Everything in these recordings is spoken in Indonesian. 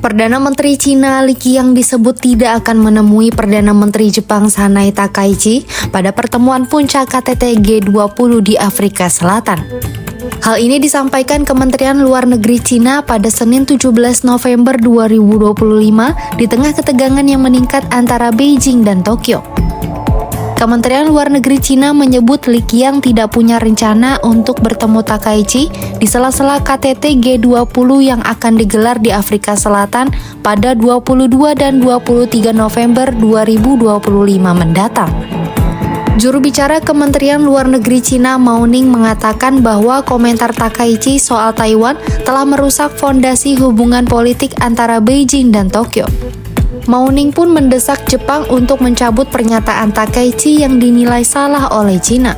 Perdana Menteri Cina Li Qiang disebut tidak akan menemui Perdana Menteri Jepang Sanai Takaichi pada pertemuan puncak KTT G20 di Afrika Selatan. Hal ini disampaikan Kementerian Luar Negeri Cina pada Senin 17 November 2025 di tengah ketegangan yang meningkat antara Beijing dan Tokyo. Kementerian Luar Negeri Cina menyebut Li Qiang tidak punya rencana untuk bertemu Takaichi di sela-sela KTT G20 yang akan digelar di Afrika Selatan pada 22 dan 23 November 2025 mendatang. Juru bicara Kementerian Luar Negeri Cina Mao Ning mengatakan bahwa komentar Takaichi soal Taiwan telah merusak fondasi hubungan politik antara Beijing dan Tokyo. Mao Ning pun mendesak Jepang untuk mencabut pernyataan Takaichi yang dinilai salah oleh Cina.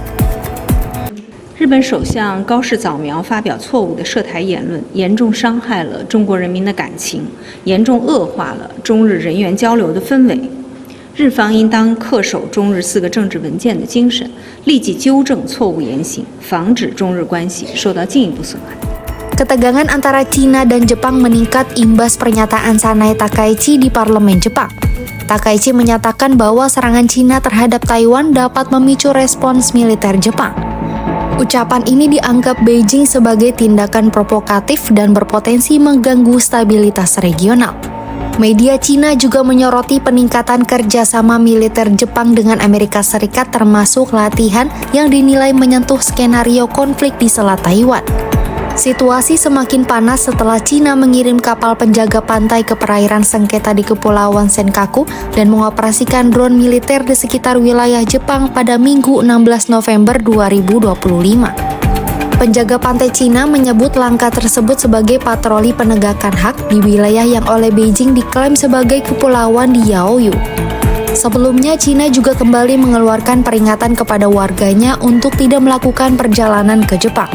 日本首相高市早苗发表错误的涉台言论，严重伤害了中国人民的感情，严重恶化了中日人员交流的氛围。日方应当恪守中日4个政治文件的精神，立即纠正错误言行，防止中日关系受到进一步损害。 Ketegangan antara Cina dan Jepang meningkat imbas pernyataan Sanai Takaichi di parlemen Jepang. Takaichi menyatakan bahwa serangan Cina terhadap Taiwan dapat memicu respons militer Jepang. Ucapan ini dianggap Beijing sebagai tindakan provokatif dan berpotensi mengganggu stabilitas regional. Media Cina juga menyoroti peningkatan kerjasama militer Jepang dengan Amerika Serikat termasuk latihan yang dinilai menyentuh skenario konflik di Selat Taiwan. Situasi semakin panas setelah Cina mengirim kapal penjaga pantai ke perairan sengketa di Kepulauan Senkaku dan mengoperasikan drone militer di sekitar wilayah Jepang pada Minggu 16 November 2025. Penjaga pantai Cina menyebut langkah tersebut sebagai patroli penegakan hak di wilayah yang oleh Beijing diklaim sebagai kepulauan di Yaoyu. Sebelumnya, Cina juga kembali mengeluarkan peringatan kepada warganya untuk tidak melakukan perjalanan ke Jepang.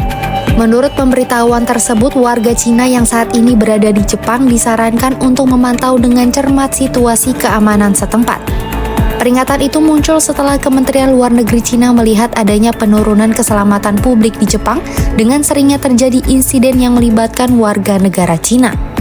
Menurut pemberitahuan tersebut, warga Cina yang saat ini berada di Jepang disarankan untuk memantau dengan cermat situasi keamanan setempat. Peringatan itu muncul setelah Kementerian Luar Negeri Cina melihat adanya penurunan keselamatan publik di Jepang dengan seringnya terjadi insiden yang melibatkan warga negara Cina.